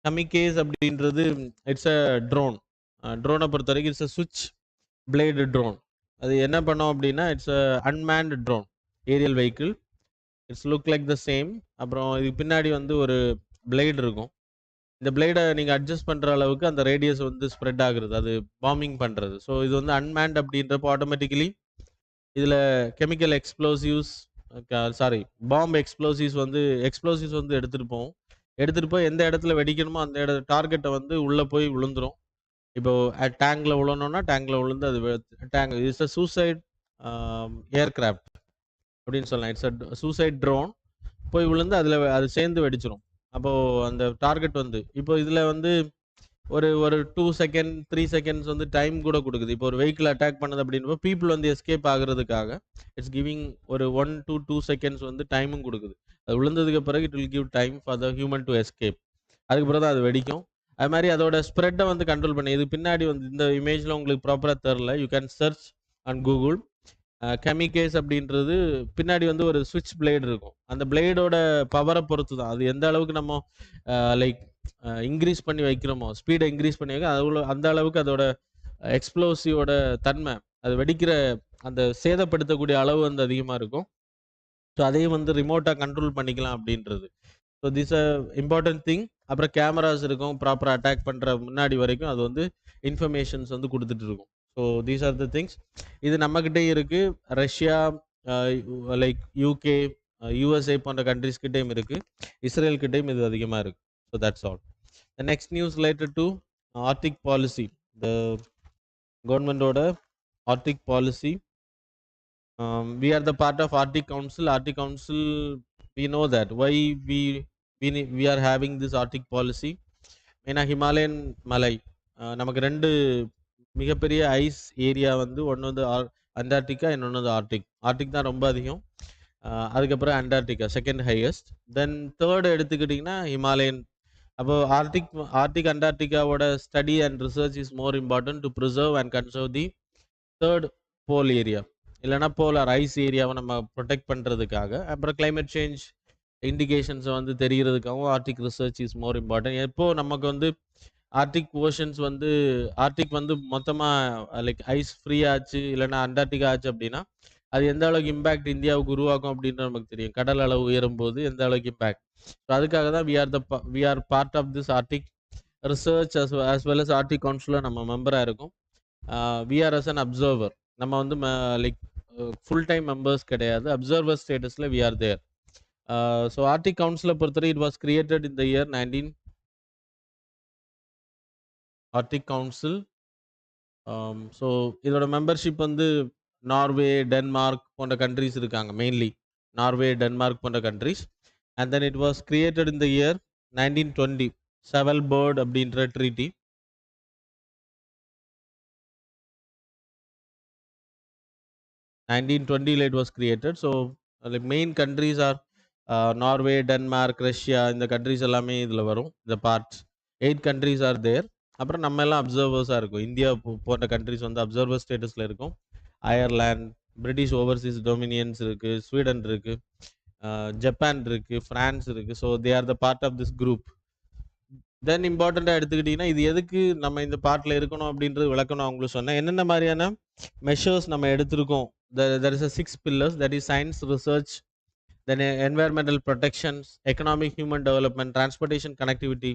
Kamikaze அப்படின்றது இட்ஸ் அ ட்ரோனை பொறுத்த வரைக்கும் இட்ஸ் அ சுவிட்ச் பிளேடு ட்ரோன். அது என்ன பண்ணோம் அப்படின்னா it's a unmanned drone aerial vehicle. It's look like the same. அப்புறம் இதுக்கு பின்னாடி வந்து ஒரு பிளேடு இருக்கும். இந்த பிளேடை நீங்கள் அட்ஜஸ்ட் பண்ணுற அளவுக்கு அந்த ரேடியஸ் வந்து ஸ்ப்ரெட் ஆகுறது, அது பாம்பிங் பண்ணுறது. ஸோ இது வந்து அன்மேன்ட் அப்படின்றப்போ ஆட்டோமேட்டிக்கலி இதில் கெமிக்கல் எக்ஸ்ப்ளோசிவ்ஸ் பாம்பு எக்ஸ்ப்ளோசிவ்ஸ் வந்து எடுத்துகிட்டு போய் எந்த இடத்துல வெடிக்கணுமோ அந்த டார்கெட்டை வந்து உள்ளே போய் விழுந்துரும். இப்போ டேங்க்ல விழணும்னா டேங்க்ல விழுந்து அது tank it's a suicide aircraft அப்படின்னு சொல்லலாம். It's a suicide drone. போய் விழுந்து அதில் அது சேர்ந்து வெடிச்சிரும். அப்போ அந்த டார்கெட் வந்து இப்போ இதில் வந்து ஒரு ஒரு 2 செகண்ட் 3 செகண்ட்ஸ் வந்து டைம் கூட கொடுக்குது. இப்போ ஒரு வெஹிக்கிள் அட்டாக் பண்ணுது அப்படின்றப்போ பீப்புள் வந்து எஸ்கேப் ஆகுறதுக்காக இட்ஸ் கிவிங் ஒரு 1 to 2 செகண்ட்ஸ் வந்து டைமும் கொடுக்குது. அது விழுந்ததுக்கு பிறகு it will give time for the human to escape. அதுக்கு பிறகு தான் அது வெடிக்கும். அது மாதிரி அதோட ஸ்ப்ரெட்டை வந்து கண்ட்ரோல் பண்ணி இது பின்னாடி வந்து இந்த இமேஜில் உங்களுக்கு ப்ராப்பராக தெரில, you can search on Google. Kamikaze அப்படின்றது பின்னாடி வந்து ஒரு சுவிட்ச் பிளேடு இருக்கும். அந்த பிளேடோட பவரை பொறுத்து தான் அது எந்த அளவுக்கு நம்ம லைக் இன்க்ரீஸ் பண்ணி வைக்கிறோமோ, ஸ்பீடை இன்க்ரீஸ் பண்ணி வைக்க அவ்வளோ அந்த அளவுக்கு அதோட எக்ஸ்ப்ளோசிவோட தன்மை, அது வெடிக்கிற அந்த சேதப்படுத்தக்கூடிய அளவு வந்து அதிகமாக இருக்கும். ஸோ அதையும் வந்து ரிமோட்டாக கண்ட்ரோல் பண்ணிக்கலாம் அப்படின்றது. So this a important thing. அப்புறம் கேமராஸ் இருக்கும், ப்ராப்பராக அட்டாக் பண்ணுற முன்னாடி வரைக்கும் அது வந்து இன்ஃபர்மேஷன்ஸ் வந்து கொடுத்துட்டு இருக்கும். So these are the things. இது நம்மக்கிட்டேயும் இருக்குது. ரஷ்யா, லைக் யூகே, யூஎஸ்ஏ போன்ற கண்ட்ரிஸ்கிட்டையும் இருக்குது. இஸ்ரேல் கிட்டேயும் இது அதிகமாக இருக்குது. So that's all. The next news related to Arctic policy. The கவர்மெண்டோட Arctic policy. We are the part of Arctic Council. Arctic Council, we know that why we are having this Arctic policy. ஏன்னா Himalayan மலை, நமக்கு 2 மிகப்பெரிய ice area வந்து ஒன்று வந்து Antarctica, இன்னொன்று வந்து ஆர்டிக். ஆர்டிக் தான் ரொம்ப அதிகம். அதுக்கப்புறம் Antarctica second highest. Then third எடுத்துக்கிட்டிங்கன்னா ஹிமாலயன். அப்போ ஆர்டிக் அண்டார்டிகாவோட study and research is more important to preserve and conserve the third pole area, இல்லைனா போலார் ஐஸ் ஏரியாவை நம்ம ப்ரொடெக்ட் பண்ணுறதுக்காக. அப்புறம் கிளைமேட் சேஞ்ச் இண்டிகேஷன்ஸை வந்து தெரிகிறதுக்காகவும் Arctic research is more important. எப்போது நமக்கு வந்து ஆர்டிக் ஓஷன்ஸ் வந்து ஆர்டிக் வந்து மொத்தமாக லைக் ஐஸ் ஃப்ரீ ஆச்சு, இல்லைனா அண்டார்டிகா ஆச்சு அப்படின்னா அது எந்த அளவுக்கு இம்பேக்ட் இந்தியாவுக்கு உருவாக்கும் அப்படின்னு நமக்கு தெரியும். கடல் அளவு உயரும் போது எந்த அளவுக்கு இம்பேக்ட். ஸோ அதுக்காக தான் we are part of this Arctic research as well as Arctic கவுன்சிலில் நம்ம மெம்பராக இருக்கும். We are as an observer. நம்ம வந்து லைக் ஃபுல் டைம் மெம்பர்ஸ் கிடையாது, அப்சர்வர் ஸ்டேட்டஸில் we are there. So Arctic கவுன்சிலை பொறுத்தவரை it was created in the year 19 Arctic Council. So இதோட மெம்பர்ஷிப் வந்து நார்வே, டென்மார்க் போன்ற கண்ட்ரிஸ் இருக்காங்க. மெயின்லி நார்வே, டென்மார்க் போன்ற countries. And then it was created in the year 1920 செவல்பர்ட் அப்படின்ற treaty. 1920 it was created. So the main countries are Norway, Denmark, Russia. இந்த countries எல்லாமே இதில் வரும். இந்த பார்ட்ஸ் 8 countries are there. அப்புறம் நம்ம எல்லாம் அப்சர்வர்ஸாக இருக்கும். இந்தியா போன்ற கண்ட்ரிஸ் வந்து அப்சர்வர் ஸ்டேட்டஸில் இருக்கும். அயர்லாண்ட், பிரிட்டிஷ் ஓவர்சீஸ் டொமினியன்ஸ் இருக்குது, ஸ்வீடன் இருக்குது, ஜப்பான் இருக்குது, ஃப்ரான்ஸ் இருக்குது. So they are the part of this group. Then இம்பார்ட்டண்ட்டாக எடுத்துக்கிட்டிங்கன்னா இது எதுக்கு நம்ம இந்த பார்ட்டில் இருக்கணும் அப்படின்றது விளக்கணும். அவங்களுக்கு சொன்னேன் என்னென்ன மாதிரியான மெஷர்ஸ் நம்ம எடுத்திருக்கோம். There is a 6 pillars, that is science, research, then environmental protections, economic human development, transportation connectivity,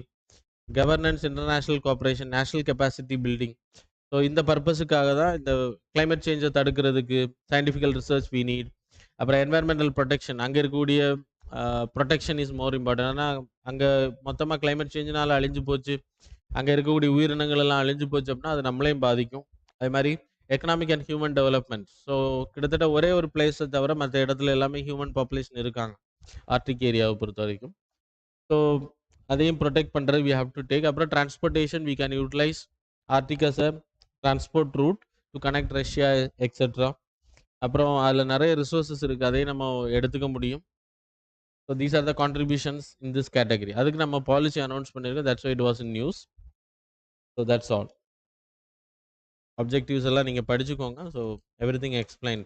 governance, international cooperation, national capacity building. So இந்த பர்பஸுக்காக தான் இந்த கிளைமேட் சேஞ்சை தடுக்கிறதுக்கு சயின்டிஃபிக்கல் ரிசர்ச் வி நீட். அப்புறம் என்வைரன்மெண்டல் ப்ரொடெக்ஷன், அங்கே இருக்கக்கூடிய ப்ரொடெக்ஷன் இஸ் மோர் இம்பார்ட்டன்ட். ஆனால் அங்கே மொத்தமாக கிளைமேட் சேஞ்சினால் அழிஞ்சு போச்சு, அங்கே இருக்கக்கூடிய உயிரினங்கள் எல்லாம் அழிஞ்சு போச்சு அப்படின்னா அது நம்மளையும் பாதிக்கும். அது மாதிரி economic and human development. So கிட்டத்தட்ட ஒரே ஒரு பிளேஸை தவிர மற்ற இடத்துல எல்லாமே ஹியூமன் பாப்புலேஷன் இருக்காங்க ஆர்டிக் ஏரியாவை பொறுத்த வரைக்கும். ஸோ அதையும் ப்ரொடெக்ட் பண்ணுறது வி ஹாவ் டு டேக். அப்புறம் transportation, we can utilise Arctic as a transport route to connect Russia etcetera. அப்புறம் அதில் நிறைய ரிசோர்ஸஸ் இருக்குது, அதையும் நம்ம எடுத்துக்க முடியும். So these are the contributions in this category. அதுக்கு நம்ம பாலிசி அனௌன்ஸ் பண்ணியிருக்கோம். That's why it was in news. So that's all. Objectives எல்லாம் நீங்கள் படிச்சுக்கோங்க. So everything explain,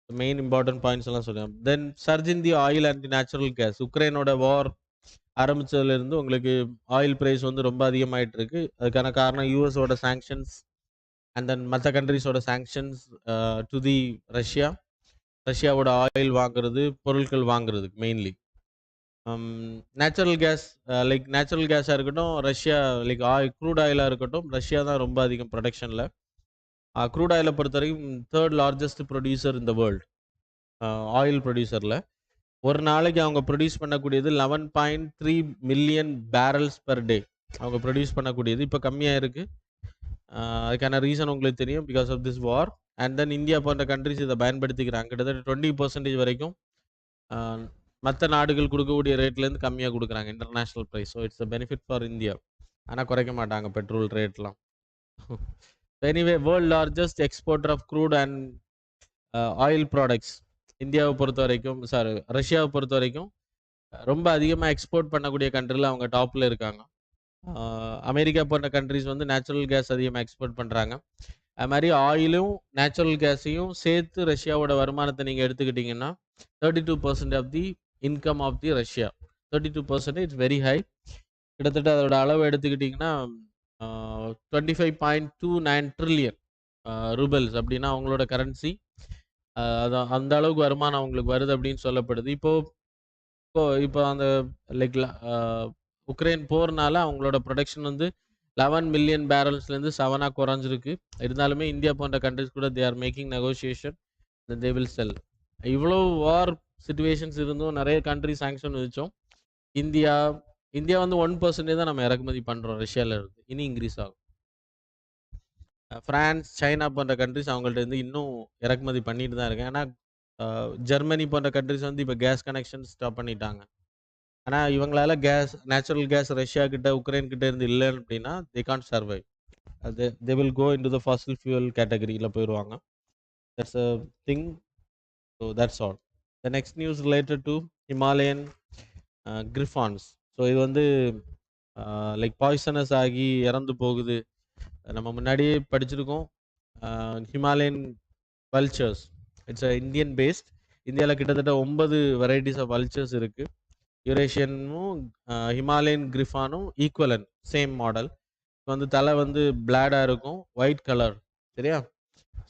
main important points எல்லாம் சொல்லுவேன். Then surge in the oil and the natural gas. உக்ரைனோட war ஆரம்பித்ததுலேருந்து உங்களுக்கு ஆயில் ப்ரைஸ் வந்து ரொம்ப அதிகமாகிட்டு இருக்கு. அதுக்கான காரணம் யூஎஸோட சாங்ஷன்ஸ் அண்ட் தென் மற்ற கண்ட்ரிஸோட சாங்ஷன்ஸ் டு தி ரஷ்யாவோட ஆயில் வாங்குறது, பொருட்கள் வாங்குறதுக்கு mainly. Natural gas, like natural கேஸாக இருக்கட்டும், ரஷ்யா லைக் க்ரூட் ஆயிலாக இருக்கட்டும், ரஷ்யா தான் ரொம்ப அதிகம் ப்ரொடக்ஷனில். க்ரூட் ஆயிலை பொறுத்த வரைக்கும் third largest producer in the world. Oil ப்ரொடியூசரில் ஒரு நாளைக்கு அவங்க ப்ரொடியூஸ் பண்ணக்கூடியது 11.3 மில்லியன் பேரல்ஸ் பெர் டே அவங்க ப்ரொடியூஸ் பண்ணக்கூடியது. இப்போ கம்மியாக இருக்குது. அதுக்கான ரீசன் உங்களுக்கு தெரியும். Because of this war. And then India போன்ற கண்ட்ரீஸ் இத பயன்படுத்திக்கிறாங்க. கிட்டத்தட்ட 20% வரைக்கும் அ மத்த நாடுகள் குடுக்கக்கூடிய ரேட்லேருந்து கம்மியா குடுக்குறாங்க international price. So it's a benefit for India. ஆனா குறைக்க மாட்டாங்க பெட்ரோல் ரேட்லாம். Anyway world largest exporter of crude and oil products. இந்தியாவ பொறுத்தவரைக்கும் ரஷ்யாவ பொறுத்தவரைக்கும் ரொம்ப அதிகமா எக்ஸ்போர்ட் பண்ணக்கூடிய கண்ட்ரில அவங்க டாப்ல இருக்காங்க. அமெரிக்கா போன்ற கண்ட்ரீஸ் வந்து நேச்சுரல் கேஸ் அதிகமா எக்ஸ்போர்ட் பண்றாங்க. அது மாரி ஆயிலும், நேச்சுரல் கேஸையும் சேர்த்து ரஷ்யாவோட வருமானத்த நீங்க எடுத்துக்கிட்டீங்கன்னா, 32% of the income of the Russia. 32% it's very high. கிட்டத்தட்ட அதோட அளவு எடுத்துக்கிட்டீங்கன்னா, 25.29 ட்ரில்லியன் ரூபல்ஸ் அப்டின்னா அவங்களோட கரன்சி. அதான் அந்த அளவுக்கு வருமானம் அவங்களுக்கு வருது அப்டின்னு சொல்லப்படுது. இப்போ இப்போ இப்போ அந்த லைக் அ உக்ரைன் போர்னால அவங்களோட புரொடக்ஷன் வந்து 11 மில்லியன் பேரல்ஸ்லேருந்து 7ஆ குறைஞ்சிருக்கு. இருந்தாலுமே இந்தியா போன்ற கண்ட்ரீஸ் கூட they are making negotiation that they will செல். இவ்வளோ வார் சிச்சுவேஷன்ஸ் இருந்தும் நெறைய கண்ட்ரி சாங்ஷன் விதிச்சோம். இந்தியா இந்தியா வந்து 1% தான் நம்ம இறக்குமதி பண்றோம் ரஷ்யால இருந்து. இனி இன்கிரீஸ் ஆகும். பிரான்ஸ், சைனா போன்ற கண்ட்ரீஸ் அவங்கள்ட்ட இருந்து இன்னும் இறக்குமதி பண்ணிட்டு தான் இருக்காங்க. ஏன்னா ஜெர்மனி போன்ற கண்ட்ரீஸ் வந்து இப்ப கேஸ் கனெக்ஷன் ஸ்டாப் பண்ணிட்டாங்க. ஆனா இவங்களால நேச்சுரல் கேஸ் ரஷ்யா கிட்ட, உக்ரைன் கிட்ட இருந்து இல்ல அப்டின்னா, they can't survive. They will go into the fossil fuel கேட்டகரில போயிருவாங்க. That's a thing. So that's all. The next news related to Himalayan griffons. So இது வந்து லைக் பாய்சனஸ் ஆகி இறந்து போகுது. நம்ம முன்னாடியே படிச்சிருக்கோம். Himalayan vultures. It's a Indian paste. இந்தியால கிட்டத்தட்ட 9 வெரைட்டிஸ் ஆஃப் வல்ச்சர்ஸ் இருக்கு. யூரேஷியனும், ஹிமாலயன் கிரிஃபானும் ஈக்குவலன்ட் சேம் மாடல். வந்து தலை வந்து பிளாடா இருக்கும். White colour. சரியா?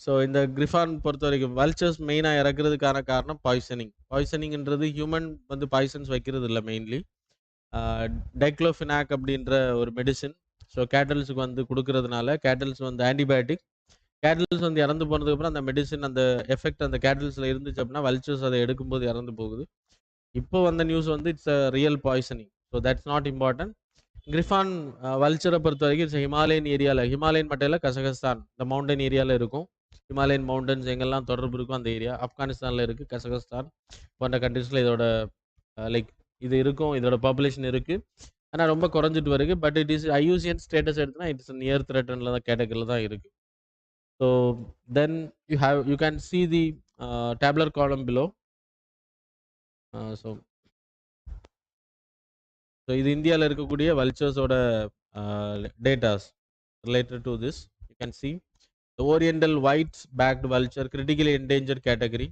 ஸோ இந்த கிரிஃபான் பொறுத்தவரைக்கும் வல்ச்சர்ஸ் மெயினா இறக்குறதுக்கான காரணம் பாய்சனிங். பாய்சனிங்ன்றது ஹியூமன் வந்து பாய்சன்ஸ் வைக்கிறது இல்ல மெயின்லி. அ டைக்ளோஃபினாக் அப்படின்ற ஒரு மெடிசின். ஸோ கேட்டல்ஸ்க்கு வந்து குடுக்குறதுனால கேட்டல்ஸ் வந்து ஆன்டிபயோட்டிக். கேட்டல்ஸ் வந்து இறந்து போனதுக்கப்புறம் அந்த மெடிசின் அந்த எஃபெக்ட் அந்த கேட்டல்ஸ்ல இருந்துச்சு அப்படின்னா, வல்ச்சர்ஸ் அத எடுக்கும்போது இறந்து போகுது. இப்போ வந்த நியூஸ் வந்து it's a real poisoning. So that's not important. Griffon வல்ச்சர பொறுத்தவரைக்கும் இட்ஸ் ஹிமாலயன் ஏரியால ஹிமாலயன் மட்டும் இல்ல கசகஸ்தான் இந்த மவுண்டன் ஏரியால இருக்கும். ஹிமாலயன் மவுண்டன்ஸ் எங்கெல்லாம் தொடர்பு இருக்கோ அந்த ஏரியா. ஆப்கானிஸ்தான்ல இருக்கு. கசகஸ்தான் போன்ற கண்ட்ரீஸ்ல இதோட லைக் இது இருக்கும். இதோட பாப்புலேஷன் இருக்கு. ஆனா ரொம்ப குறைஞ்சிட்டு வருது. But it is IUCN status எடுத்தனா இட்ஸ் நியர் த்ரெட்டன்ல தான் கேட்டகரில தான் இருக்கு. So then you can see the tabular column below. So so இது இந்தியால இருக்கக்கூடிய வல்ச்சர்ஸோட datas related to this. You can see the oriental white backed vulture critically endangered category.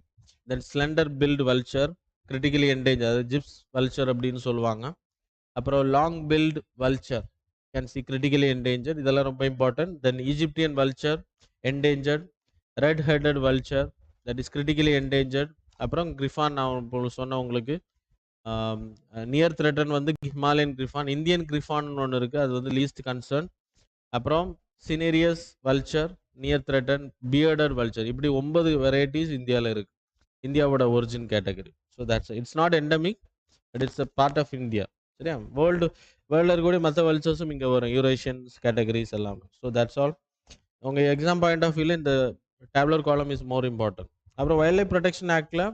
Then slender billed vulture critically endangered, அதாவது Gyps vulture அப்படின்னு சொல்லுவாங்க. அப்புறம் long billed vulture can see critically endangered. இதெல்லாம் ரொம்ப important. Then Egyptian vulture endangered. Red headed vulture that is critically endangered. அப்புறம் griffon நான் இப்போ சொன்ன உங்களுக்கு நியர் த்ரெட்டன் வந்து ஹிமாலயன் கிரிஃபான். இந்தியன் கிரிஃபான் ஒன்று இருக்குது, அது வந்து லீஸ்ட் கன்சர்ன். அப்புறம் cinereous vulture, near threaten, bearded vulture. இப்படி 9 வெரைட்டிஸ் இந்தியாவில் இருக்கு. இந்தியாவோட origin category. So that's it's not endemic, but it's a part of India. சரியா? வேர்ல்டில் இருக்கக்கூடிய மற்ற வல்ச்சர்ஸும் இங்கே வரும். யூரேஷியன்ஸ் கேட்டகரிஸ் எல்லாமே. So that's all. உங்கள் எக்ஸாம் பாயிண்ட் ஆஃப் வியூவில் இந்த tabular column is more important. அப்புறம் வைல்ட் லைஃப் ப்ரொடெக்ஷன் ஆக்டில்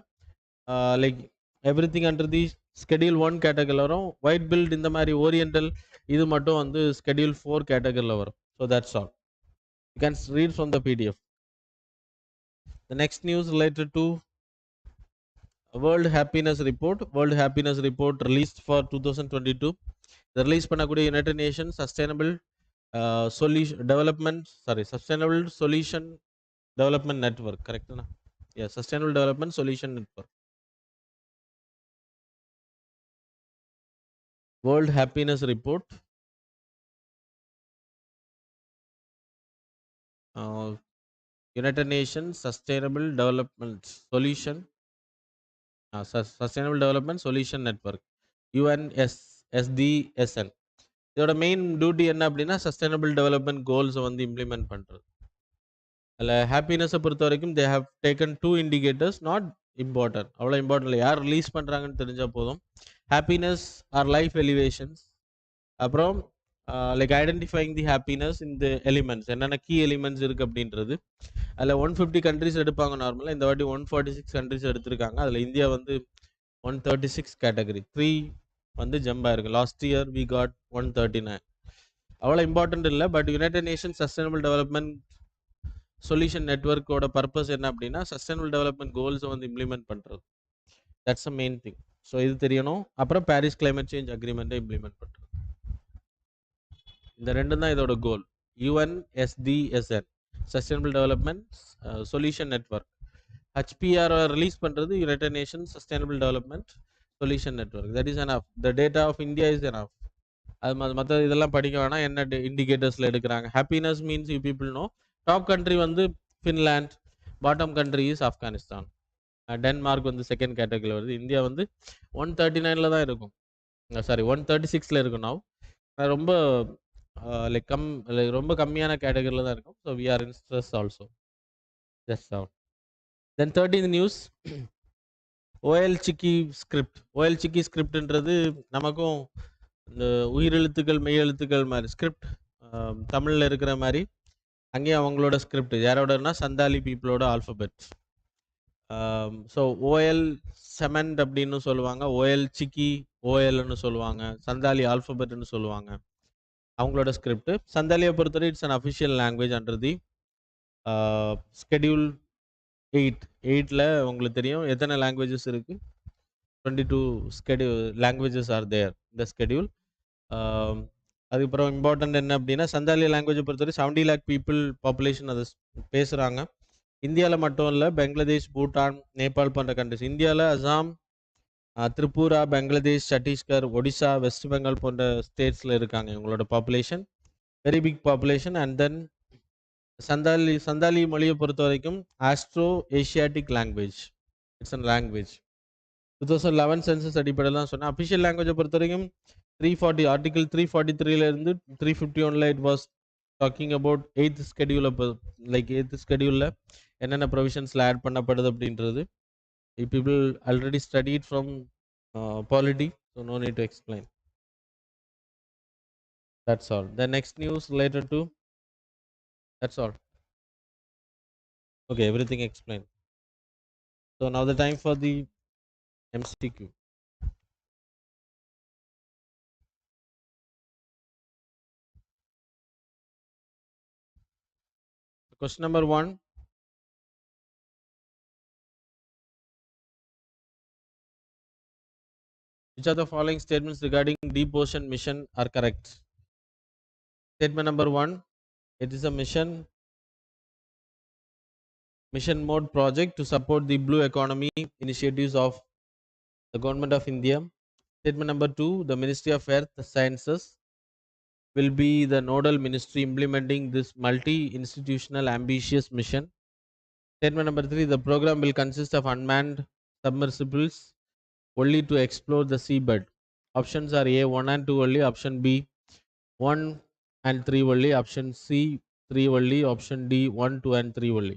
like everything under the schedule 1 கேட்டகரியில் வரும். ஒயிட் பில்ட் இந்த மாதிரி ஓரியண்டல் இது மட்டும் வந்து ஸ்கெடியூல் 4 கேட்டகரியில் வரும். So that's all. You can read from the PDF. The next news related to World Happiness Report. World Happiness Report released for 2022. The release பண்ணக்கூடிய United Nation sustainable sustainable solution development network. கரெக்டுண்ணா? Sustainable development solution network. World happiness report. United Nation sustainable development solution sustainable development solution network, UNSSDSN. இதோட main duty என்ன அப்படின்னா sustainable development கோல்ஸை வந்து implement பண்ணுறது. அதில் ஹாப்பினஸை பொறுத்த வரைக்கும் they have taken 2 indicators. Not important, அவ்வளோ இம்பார்ட்டன்ட் இல்லை. யார் ரிலீஸ் பண்ணுறாங்கன்னு தெரிஞ்சால் போதும். Happiness are life elevations. அப்புறம் like identifying the happiness in the elements. என்னென்ன key elements இருக்கு அப்படின்றது. அதில் 150 countries எடுப்பாங்க நார்மலாக. இந்த வாட்டி 146 countries எடுத்திருக்காங்க. அதில் இந்தியா வந்து 136 கேட்டகரி 3 வந்து ஜம்ப் ஆயிருக்கு. Last year we got 139. அவ்வளோ இம்பார்ட்டன்ட் இல்லை. But United Nation sustainable development solution நெட்வொர்க்கோட பர்பஸ் என்ன அப்படின்னா சஸ்டைனபிள் டெவலப்மெண்ட் கோல்ஸை வந்து இம்ப்ளிமெண்ட் பண்ணுறது. That's a main thing. So இது தெரியணும். அப்புறம் பாரிஸ் கிளைமேட் சேஞ்ச் அக்ரிமெண்ட்டை இம்ப்ளிமெண்ட் பண்ணுறது. இந்த ரெண்டும் தான் இதோட goal. UNSDSN sustainable development solution network. HPR release பண்ணுறது United Nation sustainable development solution network. That is enough. The data of India is enough. அது மற்ற இதெல்லாம் படிக்க வேணாம். என்ன இண்டிகேட்டர்ஸில் எடுக்கிறாங்க. Happiness means you people know. Top country வந்து Finland, bottom country is Afghanistan. Denmark வந்து செகண்ட் கேட்டகரியில் வருது. இந்தியா வந்து 139 தான் இருக்கும். சாரி 136 இருக்கும். நான் ரொம்ப லைக் ரொம்ப கம்மியான கேட்டகரியில் தான் இருக்கும். So we are in stress also. Just out. Then 13th news. Ol Chiki script. Ol Chiki ஸ்கிரிப்ட்ன்றது நமக்கும் இந்த உயிரெழுத்துக்கள் மெய்யெழுத்துக்கள் மாதிரி ஸ்கிரிப்ட் தமிழில் இருக்கிற மாதிரி அங்கேயும் அவங்களோட ஸ்கிரிப்ட். யாரோடனா சந்தாலி பீப்புளோட ஆல்ஃபபெட். ஸோ ஓஎல் செமெண்ட் அப்படின்னு சொல்லுவாங்க. ஓஎல் சிக்கி ஓஎல்னு சொல்லுவாங்க. சந்தாலி ஆல்ஃபபெட்னு சொல்லுவாங்க. அவங்களோட ஸ்கிரிப்ட். சந்தாலியை பொறுத்தவரை it's an official language under the schedule 8ல் உங்களுக்கு தெரியும் எத்தனை லாங்குவேஜஸ் இருக்குது. 22 லாங்குவேஜஸ் ஆர் தேர் இந்த ஸ்கெடியூல். அதுக்கப்புறம் இம்பார்ட்டன்ட் என்ன அப்படின்னா சந்தாலி லாங்குவேஜை பொறுத்தவரை 70 lakh பீப்புள் பாப்புலேஷன் அதை பேசுகிறாங்க. இந்தியாவில் மட்டும் இல்லை, பங்களாதேஷ், பூட்டான், நேபாள் போன்ற கண்ட்ரிஸ். இந்தியாவில் அசாம், திரிபுரா, பங்களாதேஷ், சத்தீஸ்கர், ஒடிசா, வெஸ்ட் பெங்கால் போன்ற ஸ்டேட்ஸில் இருக்காங்க இவங்களோட population. Very big population. And then Santali மொழியை பொறுத்த வரைக்கும் Austro Asiatic language. It's an language. 2011 census அடிப்படையில் தான் சொன்னேன். அஃபிஷியல் லாங்குவேஜை பொறுத்த வரைக்கும் 340 article 343 351 it was talking about 8th schedule. அப்போ லைக் 8th ஸ்கெடியூலில் என்னென்ன ப்ரொவிஷன்ஸில் ஆட் பண்ணப்படுது அப்படின்றது people already studied from polity. So no need to explain. That's all. The next news related to that's all. Okay, everything explained. So now the time for the MCQ. Question number 1. Which of the following statements regarding deep ocean mission are correct? Statement number 1. It is a mission mode project to support the blue economy initiatives of the government of India. Statement number 2. The Ministry of Earth Sciences will be the nodal ministry implementing this multi-institutional ambitious mission. Statement number 3. The program will consist of unmanned submersibles only to explore the seabed. Options are A 1 and 2 only, option B 1 and 3 only, option C 3 only, option D 1, 2 and 3 only.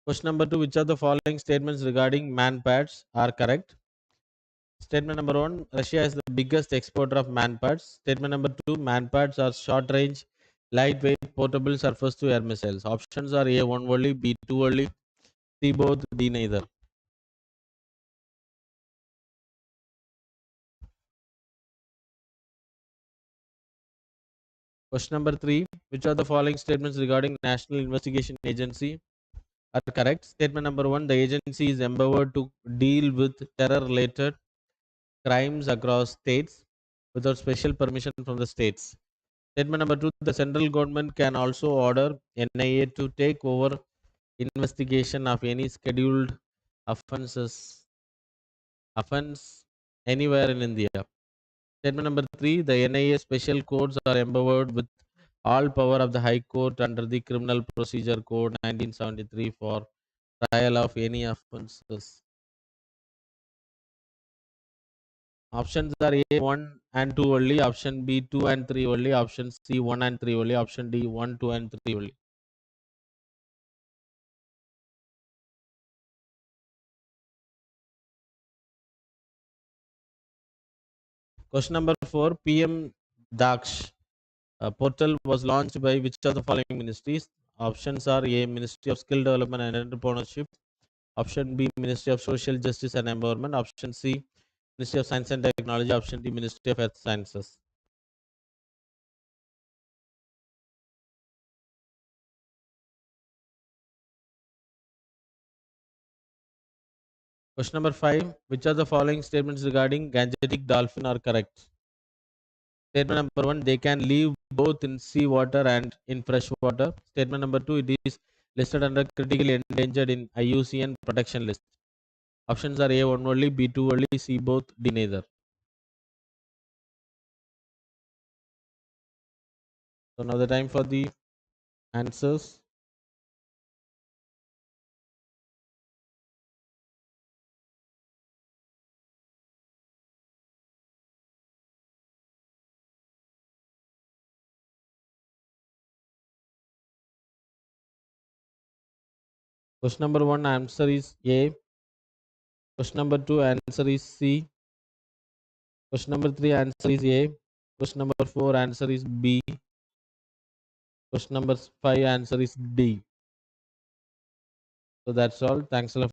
Question number 2. Which of the following statements regarding man pads are correct? Statement number 1. Russia is the biggest exporter of man pads. Statement number 2. Man pads are short range, lightweight, portable surface to air missiles. Options are A 1 only, B 2 only, C both, D neither. Question number 3. Which of the following statements regarding National Investigation Agency are correct? Statement number 1. The agency is empowered to deal with terror-related crimes across states without special permission from the states. Statement number 2. The central government can also order NIA to take over investigation of any scheduled offense anywhere in India. Statement number 3. The NIA special courts are empowered with all power of the High Court under the Criminal Procedure Code 1973 for trial of any offences. Options are A 1 and 2 only, option B 2 and 3 only, option C 1 and 3 only, option D 1, 2 and 3 only. Question number 4, PM Daksh portal was launched by which of the following ministries? Options are A, Ministry of Skill Development and Entrepreneurship. Option B, Ministry of Social Justice and Environment. Option C, Ministry of Science and Technology. Option D, Ministry of Earth Sciences. Question number 5, which of the following statements regarding gangetic dolphin are correct? Statement number 1, they can live both in sea water and in fresh water. Statement number 2, it is listed under critically endangered in IUCN protection list. Options are A, one only, B, two only, C, both, D, neither. So now the time for the answers. Question number 1, answer is A. Question number 2, answer is C. Question number 3, answer is A. Question number 4, answer is B. Question number 5, answer is D. So that's all. Thanks a lot